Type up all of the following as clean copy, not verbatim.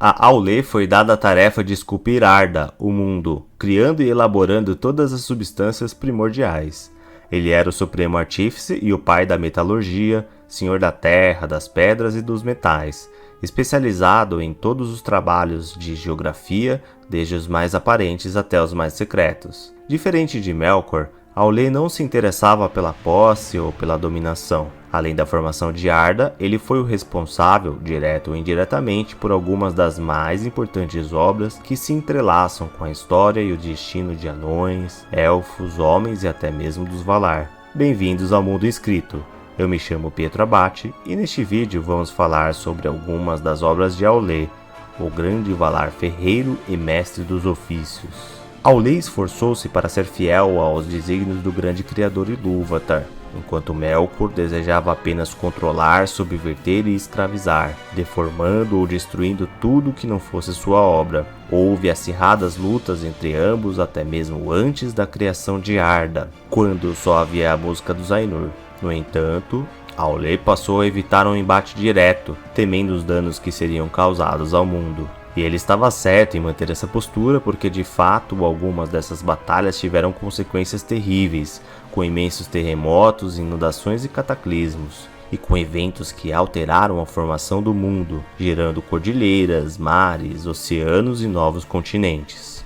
A Aule foi dada a tarefa de esculpir Arda, o mundo, criando e elaborando todas as substâncias primordiais. Ele era o supremo artífice e o pai da metalurgia, senhor da terra, das pedras e dos metais, especializado em todos os trabalhos de geografia, desde os mais aparentes até os mais secretos. Diferente de Melkor, Aule não se interessava pela posse ou pela dominação. Além da formação de Arda, ele foi o responsável, direto ou indiretamente, por algumas das mais importantes obras que se entrelaçam com a história e o destino de anões, elfos, homens e até mesmo dos Valar. Bem-vindos ao Mundo Escrito. Eu me chamo Pietro Abate e neste vídeo vamos falar sobre algumas das obras de Aule, o grande Valar ferreiro e mestre dos ofícios. Aule esforçou-se para ser fiel aos desígnios do grande criador Ilúvatar, enquanto Melkor desejava apenas controlar, subverter e escravizar, deformando ou destruindo tudo que não fosse sua obra. Houve acirradas lutas entre ambos até mesmo antes da criação de Arda, quando só havia a música dos Ainur. No entanto, Aule passou a evitar um embate direto, temendo os danos que seriam causados ao mundo. E ele estava certo em manter essa postura porque, de fato, algumas dessas batalhas tiveram consequências terríveis, com imensos terremotos, inundações e cataclismos, e com eventos que alteraram a formação do mundo, gerando cordilheiras, mares, oceanos e novos continentes.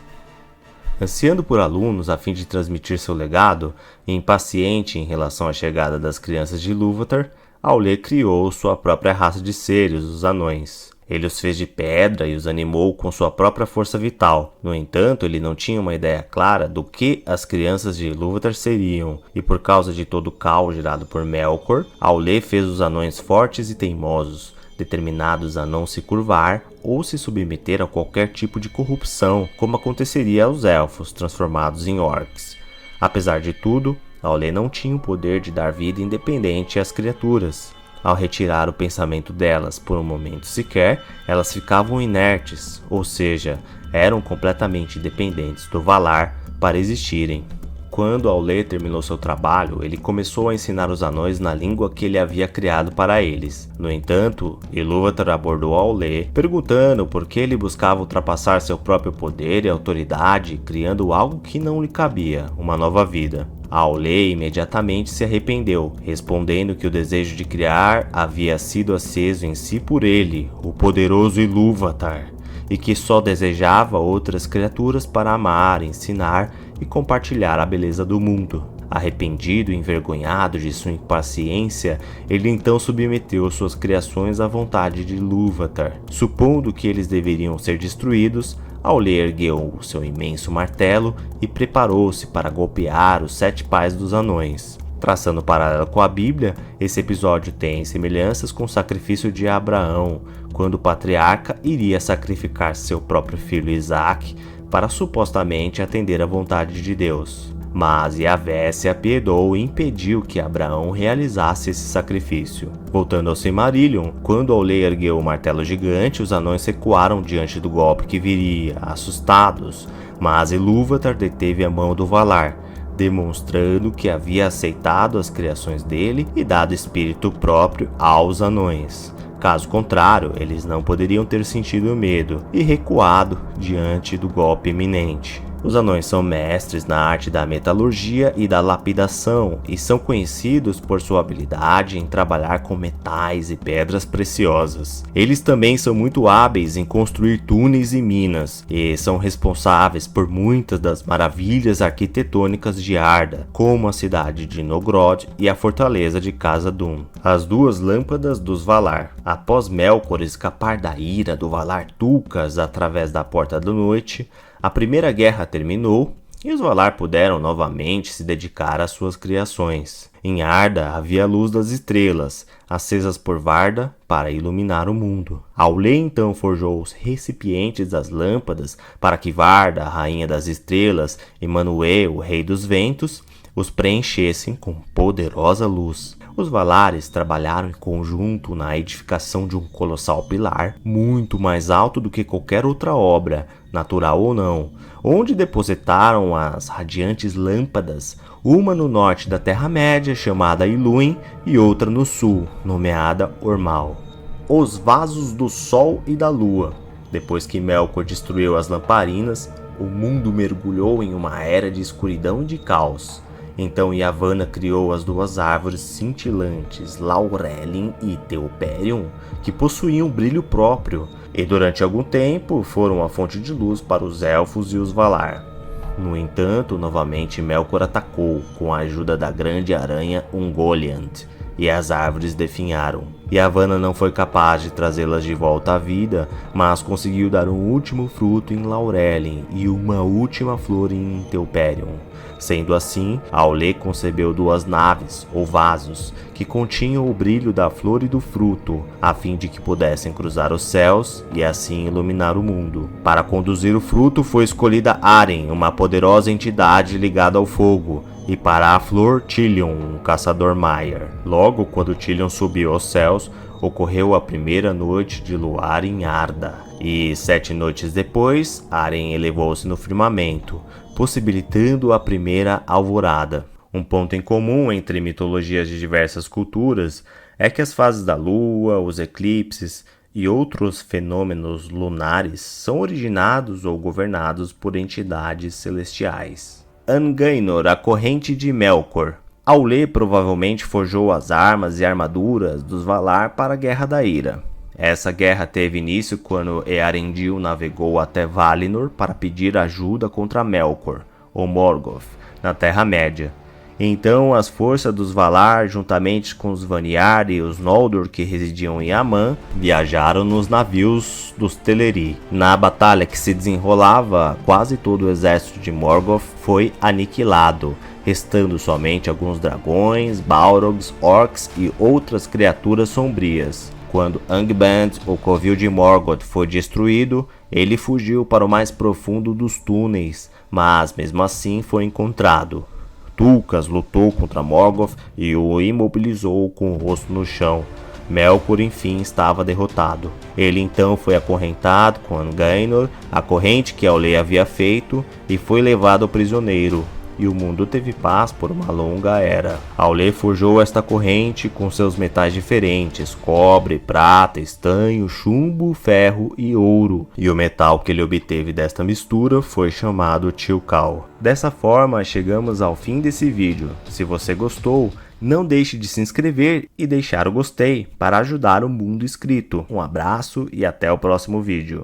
Ansiando por alunos a fim de transmitir seu legado, e impaciente em relação à chegada das crianças de Ilúvatar, Aule criou sua própria raça de seres, os anões. Ele os fez de pedra e os animou com sua própria força vital. No entanto, ele não tinha uma ideia clara do que as crianças de Ilúvatar seriam, e por causa de todo o caos gerado por Melkor, Aule fez os anões fortes e teimosos, determinados a não se curvar ou se submeter a qualquer tipo de corrupção, como aconteceria aos elfos transformados em orcs. Apesar de tudo, Aule não tinha o poder de dar vida independente às criaturas. Ao retirar o pensamento delas por um momento sequer, elas ficavam inertes, ou seja, eram completamente dependentes do Valar para existirem. Quando Aule terminou seu trabalho, ele começou a ensinar os anões na língua que ele havia criado para eles. No entanto, Ilúvatar abordou Aule, perguntando por que ele buscava ultrapassar seu próprio poder e autoridade, criando algo que não lhe cabia, uma nova vida. Aule imediatamente se arrependeu, respondendo que o desejo de criar havia sido aceso em si por ele, o poderoso Ilúvatar, e que só desejava outras criaturas para amar, ensinar e compartilhar a beleza do mundo. Arrependido e envergonhado de sua impaciência, ele então submeteu suas criações à vontade de Ilúvatar. Supondo que eles deveriam ser destruídos, Aule ergueu o seu imenso martelo e preparou-se para golpear os 7 pais dos anões. Traçando paralelo com a Bíblia, esse episódio tem semelhanças com o sacrifício de Abraão, quando o patriarca iria sacrificar seu próprio filho Isaque para supostamente atender à vontade de Deus. Mas Yahvé se apiedou e impediu que Abraão realizasse esse sacrifício. Voltando ao Silmarillion, quando Aule ergueu o martelo gigante, os anões recuaram diante do golpe que viria, assustados, mas Ilúvatar deteve a mão do Valar, demonstrando que havia aceitado as criações dele e dado espírito próprio aos anões. Caso contrário, eles não poderiam ter sentido medo e recuado diante do golpe iminente. Os anões são mestres na arte da metalurgia e da lapidação e são conhecidos por sua habilidade em trabalhar com metais e pedras preciosas. Eles também são muito hábeis em construir túneis e minas e são responsáveis por muitas das maravilhas arquitetônicas de Arda, como a cidade de Nogrod e a fortaleza de Khazad-dûm. As 2 lâmpadas dos Valar. Após Melkor escapar da ira do Valar Tulkas através da Porta da Noite, a Primeira Guerra terminou e os Valar puderam novamente se dedicar às suas criações. Em Arda havia a luz das estrelas, acesas por Varda para iluminar o mundo. Aule então forjou os recipientes das lâmpadas para que Varda, a rainha das estrelas, e Manwë, o rei dos ventos, os preenchessem com poderosa luz. Os Valares trabalharam em conjunto na edificação de um colossal pilar, muito mais alto do que qualquer outra obra, natural ou não, onde depositaram as radiantes lâmpadas, uma no norte da Terra-média, chamada Iluin, e outra no sul, nomeada Ormal. Os vasos do Sol e da Lua. Depois que Melkor destruiu as lamparinas, o mundo mergulhou em uma era de escuridão e de caos. Então Yavanna criou as duas árvores cintilantes, Laurelin e Telperion, que possuíam brilho próprio, e durante algum tempo foram a fonte de luz para os Elfos e os Valar. No entanto, novamente Melkor atacou, com a ajuda da grande aranha Ungoliant, e as árvores definharam. Yavanna não foi capaz de trazê-las de volta à vida, mas conseguiu dar um último fruto em Laurelin e uma última flor em Telperion. Sendo assim, Aule concebeu duas naves, ou vasos, que continham o brilho da flor e do fruto, a fim de que pudessem cruzar os céus e assim iluminar o mundo. Para conduzir o fruto foi escolhida Aren, uma poderosa entidade ligada ao fogo, e para a flor Tilion, um caçador Maiar. Logo, quando Tilion subiu aos céus, ocorreu a primeira noite de luar em Arda, e 7 noites depois, Aren elevou-se no firmamento, possibilitando a primeira alvorada. Um ponto em comum entre mitologias de diversas culturas é que as fases da lua, os eclipses e outros fenômenos lunares são originados ou governados por entidades celestiais. Angainor, a corrente de Melkor. Aule provavelmente forjou as armas e armaduras dos Valar para a Guerra da Ira. Essa guerra teve início quando Earendil navegou até Valinor para pedir ajuda contra Melkor, ou Morgoth, na Terra-média. Então as forças dos Valar, juntamente com os Vanyar e os Noldor que residiam em Aman, viajaram nos navios dos Teleri. Na batalha que se desenrolava, quase todo o exército de Morgoth foi aniquilado, restando somente alguns dragões, Balrogs, orcs e outras criaturas sombrias. Quando Angband, o covil de Morgoth, foi destruído, ele fugiu para o mais profundo dos túneis, mas mesmo assim foi encontrado. Tulkas lutou contra Morgoth e o imobilizou com o rosto no chão. Melkor enfim estava derrotado. Ele então foi acorrentado com Angainor, a corrente que Aule havia feito, e foi levado prisioneiro. E o mundo teve paz por uma longa era. Aule forjou esta corrente com seus metais diferentes, cobre, prata, estanho, chumbo, ferro e ouro. E o metal que ele obteve desta mistura foi chamado Tilkal. Dessa forma, chegamos ao fim desse vídeo. Se você gostou, não deixe de se inscrever e deixar o gostei para ajudar o mundo inscrito. Um abraço e até o próximo vídeo.